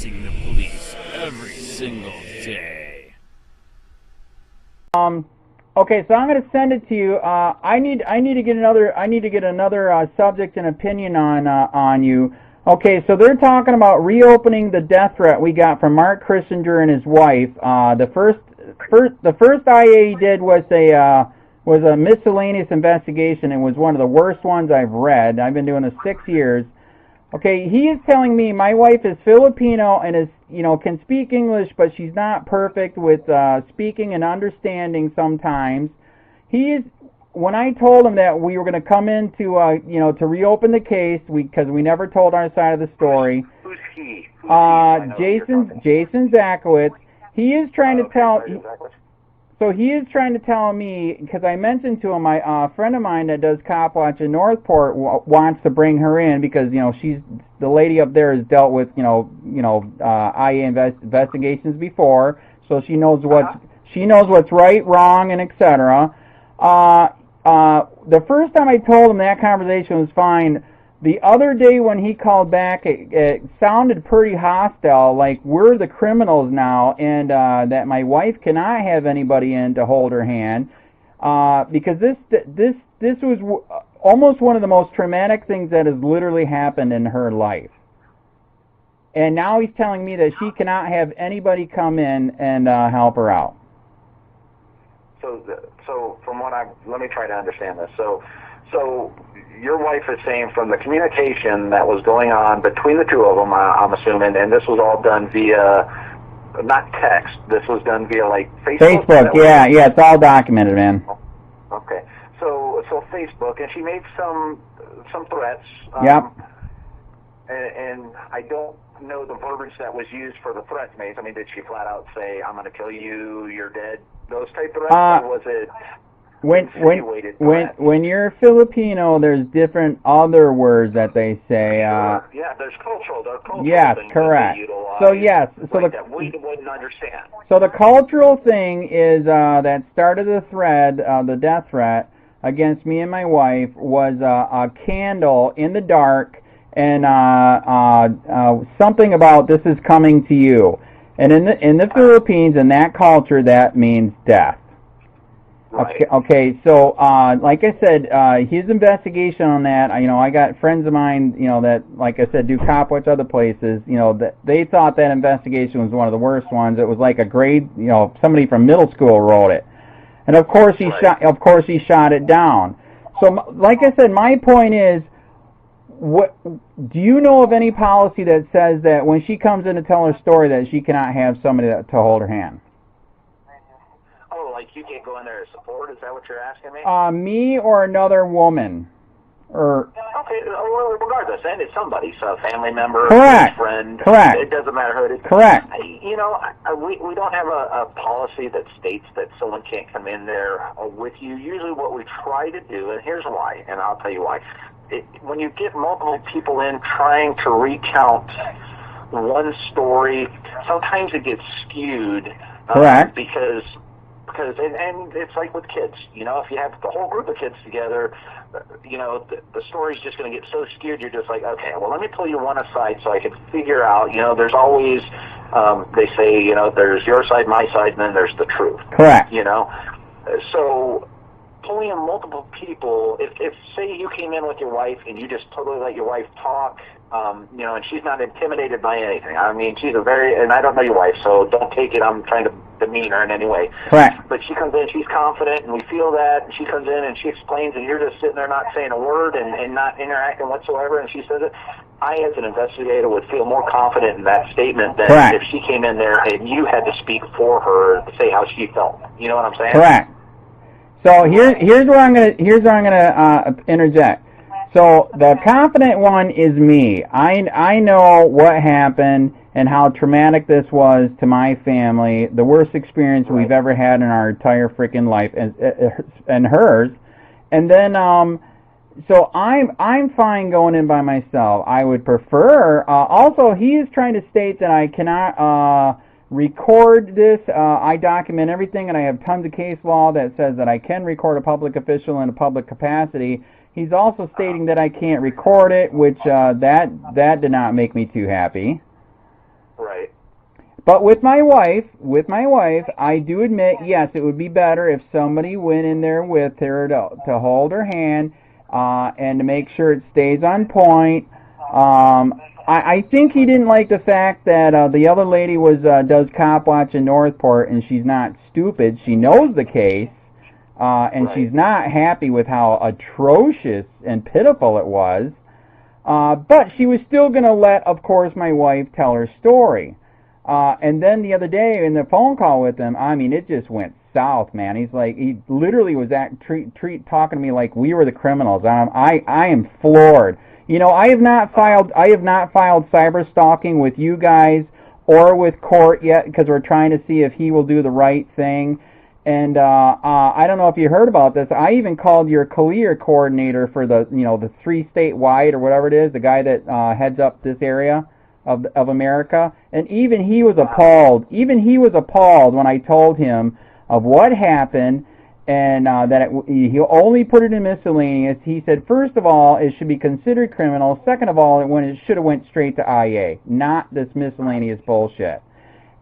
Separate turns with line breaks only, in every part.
facing the police every single day.
Okay, so I'm going to send it to you. I need to get another subject and opinion on you. Okay, so they're talking about reopening the death threat we got from Mark Kissinger and his wife. The first IA he did was a miscellaneous investigation. It was one of the worst ones I've read. I've been doing this 6 years. Okay, he is telling me my wife is Filipino and is, can speak English, but she's not perfect with speaking and understanding sometimes. When I told him that we were going to come in to reopen the case, because we never told our side of the story.
Who's he?
Jason Zakowicz. He is trying to tell. So he is trying to tell me, because I mentioned to him, a friend of mine that does COPWATCH in Northport wants to bring her in because she's the lady up there has dealt with IA investigations before, so she knows what's right, wrong, and etc. The first time I told him that conversation was fine. The other day when he called back, it sounded pretty hostile, like we're the criminals now, and that my wife cannot have anybody in to hold her hand, because this was almost one of the most traumatic things that has literally happened in her life. And now he's telling me that she cannot have anybody come in and help her out.
So from what let me try to understand this. So your wife is saying from the communication that was going on between the two of them, I'm assuming, and this was all done via, not text, this was done via like Facebook?
Facebook, yeah, it's all documented, man.
Okay, so Facebook, and she made some threats.
Yep.
And I don't know the verbiage that was used for the threats made. I mean, did she flat out say, I'm going to kill you, you're dead, those type threats, or was it...
When you're Filipino, there's different other words that they say.
Yeah, there's cultural
yes,
things
correct.
that they utilize,
so yes, so
that we wouldn't understand.
So the cultural thing is that started the thread, the death threat against me and my wife was a candle in the dark and something about this is coming to you. And in the Philippines, in that culture, that means death.
Right.
Okay, so like I said, his investigation on that, I got friends of mine, that, like I said, do COPWATCH other places, that they thought that investigation was one of the worst ones. It was like a grade, somebody from middle school wrote it, and of course he shot it down. So, like I said, my point is, what do you know of any policy that says that when she comes in to tell her story that she cannot have somebody to hold her hand?
Like you can't go in there to support? Is that what you're asking me?
Me or another woman, or
okay, well, regardless, and it's somebody, so a family member,
correct,
friend,
correct.
It doesn't matter who it is.
Correct.
We don't have a policy that states that someone can't come in there with you. Usually, what we try to do, and here's why, and I'll tell you why. When you get multiple people in trying to recount one story, sometimes it gets skewed.
Correct.
Because and it's like with kids, if you have the whole group of kids together, the story's just going to get so skewed, you're just like, okay, well, let me pull you one aside so I can figure out, there's always, they say, there's your side, my side, and then there's the truth.
Correct.
So pulling in multiple people, if say you came in with your wife and you just totally let your wife talk, and she's not intimidated by anything. I mean, she's and I don't know your wife, so don't take it I'm trying to demean her in any way.
Correct.
But she comes in, she's confident, and we feel that, and she comes in and she explains, and you're just sitting there not saying a word and not interacting whatsoever, and she says it. I, as an investigator, would feel more confident in that statement than
Correct.
if she came in there and you had to speak for her to say how she felt. You know what I'm saying?
Correct. So here's where I'm gonna interject. So the confident one is me. I know what happened and how traumatic this was to my family, the worst experience we've ever had in our entire freaking life, and hers. And then so I'm fine going in by myself. I would prefer. Also, he is trying to state that I cannot record this. I document everything, and I have tons of case law that says that I can record a public official in a public capacity. He's also stating that I can't record it, which that did not make me too happy.
Right.
But with my wife, I do admit, yes, it would be better if somebody went in there with her to hold her hand and to make sure it stays on point. I think he didn't like the fact that the other lady does COPWATCH in Northport, and she's not stupid. She knows the case, and she's not happy with how atrocious and pitiful it was. But she was still going to let, of course, my wife tell her story. And then the other day in the phone call with him, I mean, it just went south, man. He's like, he literally was talking to me like we were the criminals. I am floored. You know, I have not filed cyber stalking with you guys or with court yet because we're trying to see if he will do the right thing. And I don't know if you heard about this. I even called your COLLIER coordinator for the 3 statewide or whatever it is, the guy that heads up this area of America, and even he was appalled. Even he was appalled when I told him of what happened, and that he only put it in miscellaneous. He said, first of all, it should be considered criminal. Second of all, it should have went straight to IA, not this miscellaneous bullshit.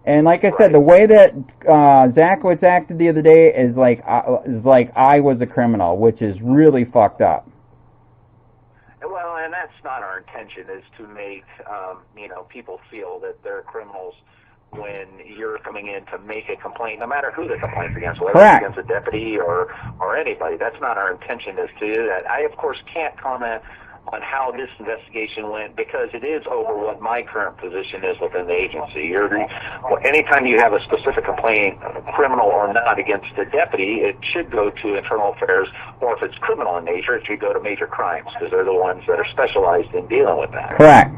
And like I said, the way that Zakowicz acted the other day is like I was a criminal, which is really fucked up.
Well, and that's not our intention, is to make people feel that they're criminals when you're coming in to make a complaint, no matter who the complaint's against, whether it's against a deputy or anybody. That's not our intention, is to do that. I, of course, can't comment on how this investigation went because it is over what my current position is within the agency. Anytime you have a specific complaint, criminal or not, against a deputy, it should go to Internal Affairs, or if it's criminal in nature, it should go to Major Crimes because they're the ones that are specialized in dealing with that.
Correct.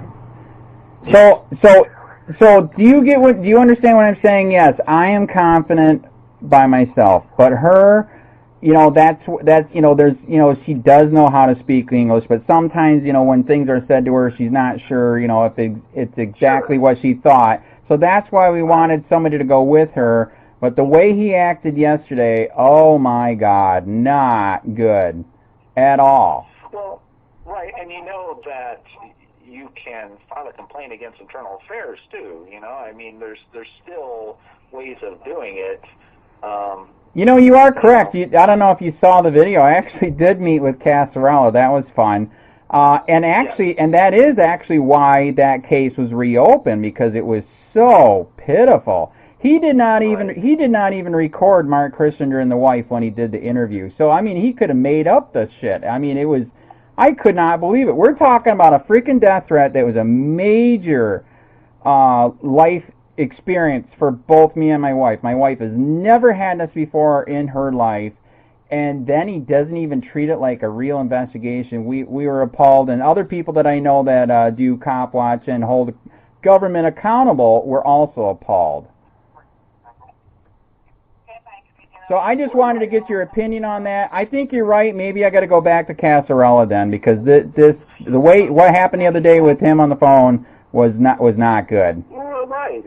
So do you understand what I'm saying? Yes, I am confident by myself, but her, she does know how to speak English, but sometimes, when things are said to her, she's not sure, if it's exactly what she thought. So that's why we wanted somebody to go with her. But the way he acted yesterday, oh my God, not good at all.
Well, right, and you know that you can file a complaint against Internal Affairs too. I mean, there's still ways of doing it.
You are correct. I don't know if you saw the video. I actually did meet with Casarella. That was fun. And that is actually why that case was reopened, because it was so pitiful. He did not even record Mark Christiander and the wife when he did the interview. So I mean, he could have made up the shit. I mean, I could not believe it. We're talking about a freaking death threat that was a major life experience for both me and my wife. My wife has never had this before in her life, and then he doesn't even treat it like a real investigation. We were appalled, and other people that I know that do COPWATCH and hold government accountable were also appalled. So I just wanted to get your opinion on that. I think you're right. Maybe I got to go back to Casarella then, because what happened the other day with him on the phone was not good.
Well, right.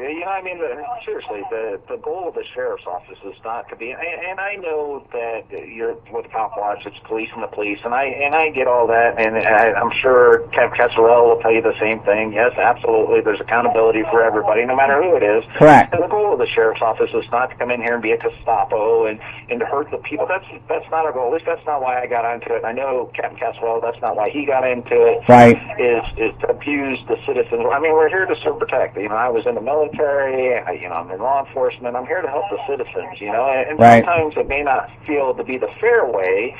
Seriously, the goal of the sheriff's office is not to be. And I know that you're with COPWATCH, it's police and the police, and I get all that, and I'm sure Casarella will tell you the same thing. Yes, absolutely. There's accountability for everybody, no matter who it is.
Correct.
And the goal of the sheriff's office is not to come in here and be a Gestapo and to hurt the people. That's not our goal. At least that's not why I got into it. I know Captain Casarella, that's not why he got into it.
Right.
Is to abuse the citizens. I mean, we're here to serve, protect. I was in the military. I'm in law enforcement. I'm here to help the citizens. And sometimes it may not feel to be the fair way.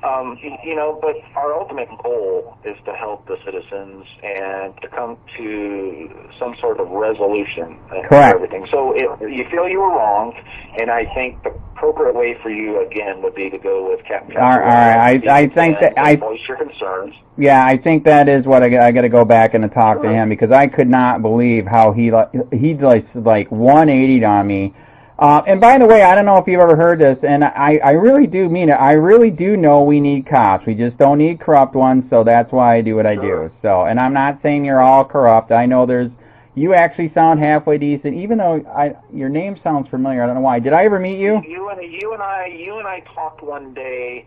But our ultimate goal is to help the citizens and to come to some sort of resolution for everything. So if you feel you were wrong, and I think the appropriate way for you, again, would be to go with Captain Kasey.
All right, I think that
voice your concerns.
Yeah, I think that is what I got to go back and talk to him, because I could not believe how he like 180'd on me. And by the way, I don't know if you've ever heard this, and I really do mean it. I really do know we need cops. We just don't need corrupt ones, so that's why I do what I do. So, and I'm not saying you're all corrupt. I know you actually sound halfway decent, even though your name sounds familiar. I don't know why. Did I ever meet you?
You and I talked one day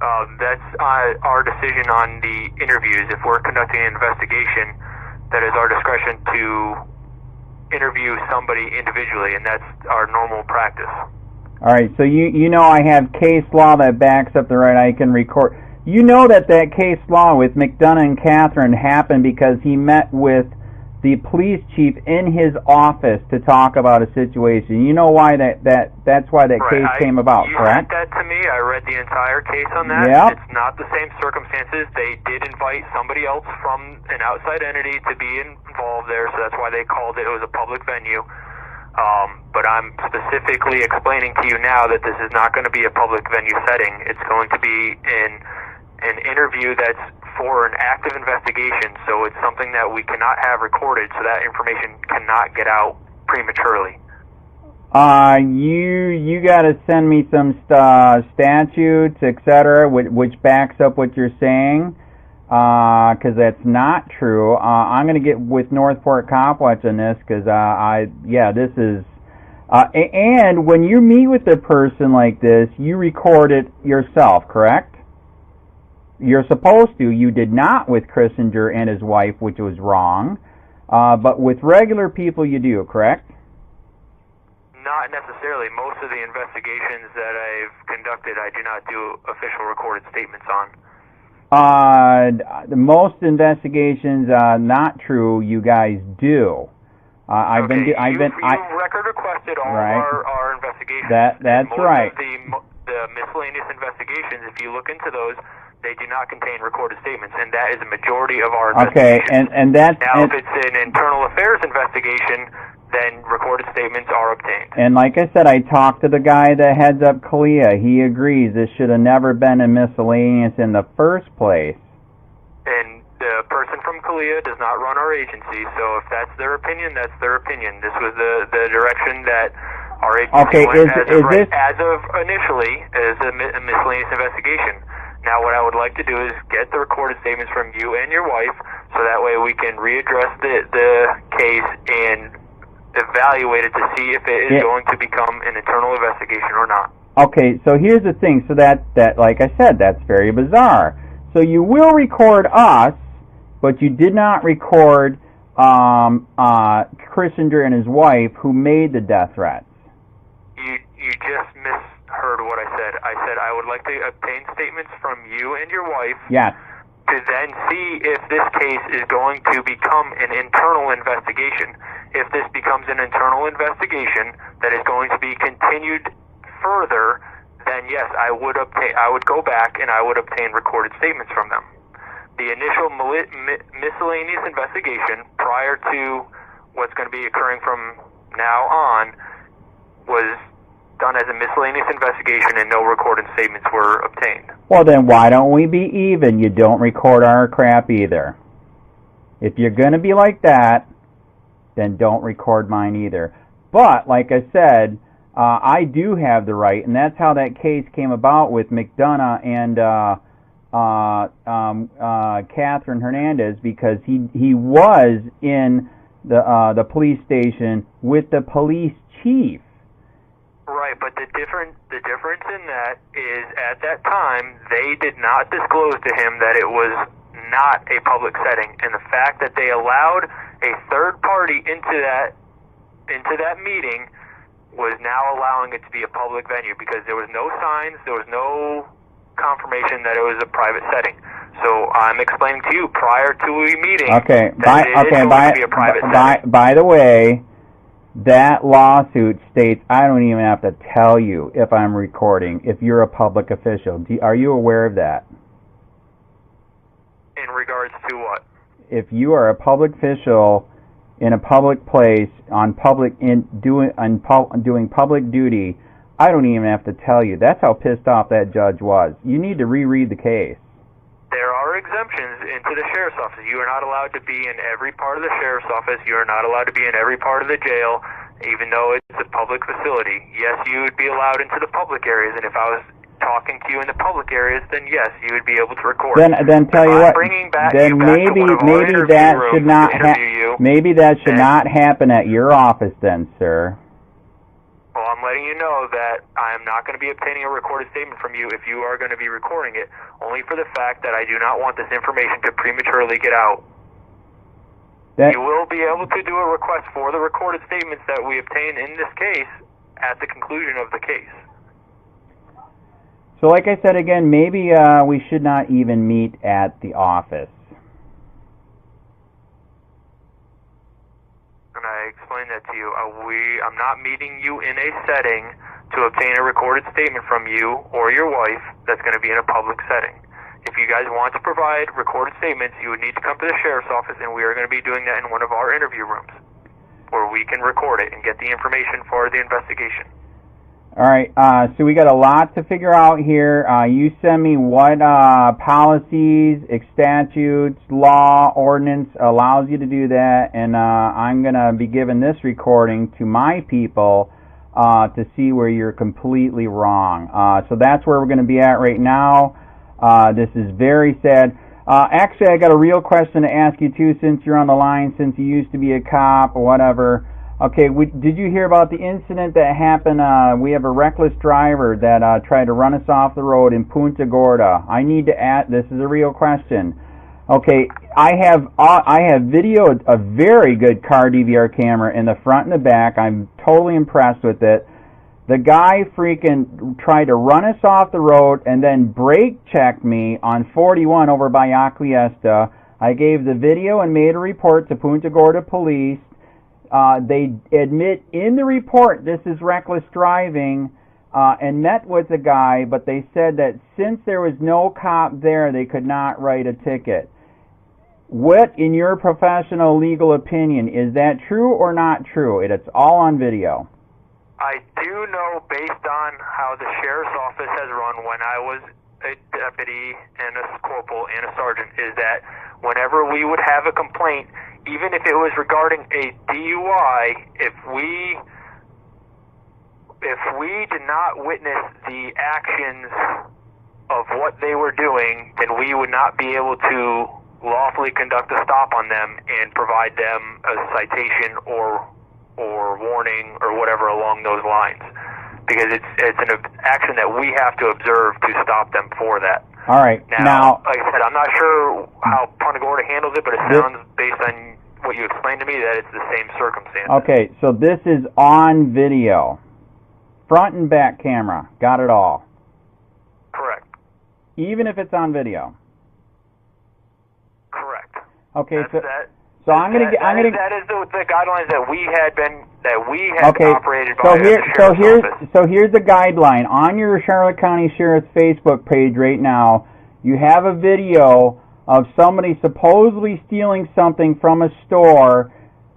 That's our decision on the interviews. If we're conducting an investigation, that is our discretion to interview somebody individually, and that's our normal practice.
All right, so you know I have case law that backs up the right I can record. You know that case law with McDonough and Catherine happened because he met with the police chief in his office to talk about a situation. You know why that's why that case came about, correct?
You sent that to me. I read the entire case on that.
Yep.
It's not the same circumstances. They did invite somebody else from an outside entity to be involved there, so that's why they called it. It was a public venue. But I'm specifically explaining to you now that this is not going to be a public venue setting. It's going to be in an interview that's for an active investigation, so it's something that we cannot have recorded, so that information cannot get out prematurely.
You got to send me some statutes, etc., which backs up what you're saying, because that's not true. I'm going to get with Northport COPWATCH on this, because this is. And when you meet with a person like this, you record it yourself, correct? You're supposed to. You did not with Kissinger and his wife, which was wrong. But with regular people, you do, correct?
Not necessarily. Most of the investigations that I've conducted, I do not do official recorded statements on.
The most investigations, not true. You guys do. I've been
record requested all of our investigations.
That's right.
Most of the miscellaneous investigations, if you look into those, they do not contain recorded statements, and that is a majority of our investigations.
Okay, and that's...
Now, if it's an internal affairs investigation, then recorded statements are obtained.
And like I said, I talked to the guy that heads up COLLIER. He agrees this should have never been a miscellaneous in the first place.
And the person from COLLIER does not run our agency, so if that's their opinion, that's their opinion. This was the direction that our agency went as of initially as a miscellaneous investigation. Now, what I would like to do is get the recorded statements from you and your wife, so that way we can readdress the case and evaluate it to see if it is going to become an internal investigation or not.
Okay, so here's the thing. So that like I said, that's very bizarre. So you will record us, but you did not record Kissinger and his wife, who made the death threats.
You just misheard what I said. I said I would like to obtain statements from you and your wife.
Yes.
To then see if this case is going to become an internal investigation. If this becomes an internal investigation that is going to be continued further, then yes, I would go back and I would obtain recorded statements from them. The initial miscellaneous investigation prior to what's going to be occurring from now on was done as a miscellaneous investigation and no recorded statements were obtained.
Well, then why don't we be even? You don't record our crap either. If you're going to be like that, then don't record mine either. But, like I said, I do have the right, and that's how that case came about with McDonough and Catherine Hernandez, because he was in the police station with the police chief.
Right, but the difference in that is at that time they did not disclose to him that it was not a public setting, and the fact that they allowed a third party into that meeting was now allowing it to be a public venue, because there was no signs, there was no confirmation that it was a private setting. So I'm explaining to you prior to a meeting that it is going to be a private setting.
By the way, that lawsuit states I don't even have to tell you if I'm recording, if you're a public official. Are you aware of that?
In regards to what?
If you are a public official in a public place doing public duty, I don't even have to tell you. That's how pissed off that judge was. You need to reread the case.
There are exemptions into the sheriff's office. You are not allowed to be in every part of the sheriff's office. You are not allowed to be in every part of the jail, even though it's a public facility. Yes, you would be allowed into the public areas, and if I was talking to you in the public areas, then yes, you would be able to record.
Then tell you what. Then maybe that should not maybe that should not happen at your office, then, sir.
Well, I'm letting you know that I am not going to be obtaining a recorded statement from you if you are going to be recording it, only for the fact that I do not want this information to prematurely get out. You will be able to do a request for the recorded statements that we obtain in this case at the conclusion of the case.
So like I said again, maybe we should not even meet at the office.
And I explained that to you. I'm not meeting you in a setting to obtain a recorded statement from you or your wife that's going to be in a public setting. If you guys want to provide recorded statements, you would need to come to the sheriff's office, and we are going to be doing that in one of our interview rooms, where we can record it and get the information for the investigation.
All right, so we got a lot to figure out here. You send me what policies, statutes, law, ordinance allows you to do that, and I'm going to be giving this recording to my people to see where you're completely wrong. So that's where we're going to be at right now. This is very sad. Actually, I got a real question to ask you, too, since you're on the line, since you used to be a cop or whatever. Okay, did you hear about the incident that happened? We have a reckless driver that tried to run us off the road in Punta Gorda. I need to add, this is a real question. Okay, I have videoed a very good car DVR camera in the front and the back. I'm totally impressed with it. The guy freaking tried to run us off the road and then brake checked me on 41 over by Acquiesta. I gave the video and made a report to Punta Gorda Police. They admit in the report this is reckless driving and met with the guy, but they said that since there was no cop there, they could not write a ticket. What, in your professional legal opinion, is that true or not true? It's all on video.
I do know, based on how the sheriff's office has run when I was a deputy and a corporal and a sergeant, is that whenever we would have a complaint, even if it was regarding a DUI, if we did not witness the actions of what they were doing, then we would not be able to lawfully conduct a stop on them and provide them a citation or warning or whatever along those lines, because it's an action that we have to observe to stop them for that.
All right.
Now, like I said, I'm not sure how Punta Gorda handles it, but it sounds, based on what you explained to me, that it's the same circumstance.
Okay, so this is on video. Front and back camera. Got it all.
Correct.
Even if it's on video.
Correct.
Okay,
that is the guidelines that we had operated by.
So here's the guideline on your Charlotte County Sheriff's Facebook page right now. You have a video of somebody supposedly stealing something from a store,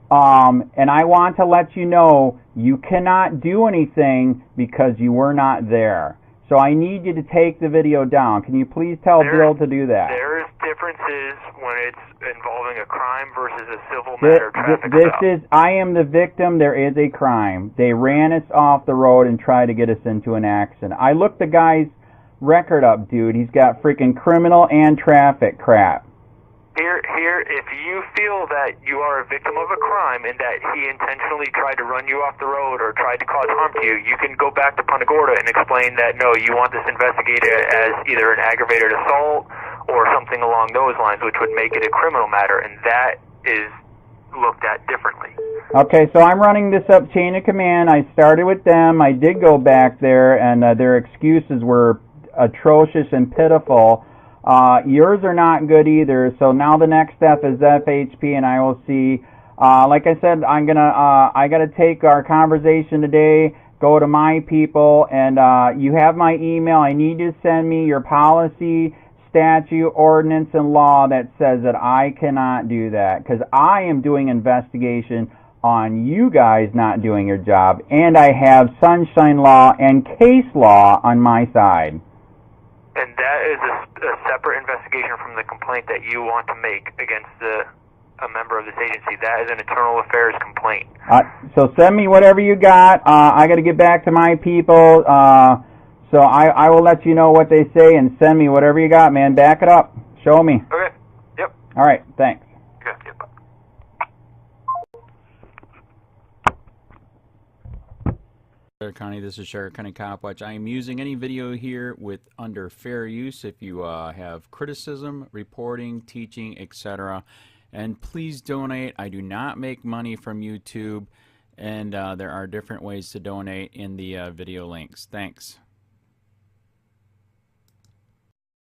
and I want to let you know you cannot do anything because you were not there. So I need you to take the video down. Can you please tell Bill to do that?
There's differences when it's involving a crime versus a civil matter traffic stop.
I am the victim. There is a crime. They ran us off the road and tried to get us into an accident. I looked the guy's record up, dude. He's got freaking criminal and traffic crap.
Here, if you feel that you are a victim of a crime and that he intentionally tried to run you off the road or tried to cause harm to you, you can go back to Punta Gorda and explain that, no, you want this investigated as either an aggravated assault or something along those lines, which would make it a criminal matter, and that is looked at differently.
Okay, so I'm running this up chain of command. I started with them. I did go back there, and their excuses were atrocious and pitiful. Yours are not good either. So now the next step is FHP, and I will see. Like I said, I gotta take our conversation today, go to my people, and you have my email. I need you to send me your policy, statute, ordinance, and law that says that I cannot do that, because I am doing investigation on you guys not doing your job, and I have sunshine law and case law on my side.
And that is a separate investigation from the complaint that you want to make against a member of this agency. That is an internal affairs complaint.
So send me whatever you got. I got to get back to my people. So I will let you know what they say, and send me whatever you got, man. Back it up. Show me.
Okay. Yep.
All right. Thanks.
Okay. Yep.
County, this is Sheriff County COPWATCH. I am using any video here with under fair use. If you have criticism, reporting, teaching, etc., and please donate. I do not make money from YouTube, and there are different ways to donate in the video links. Thanks.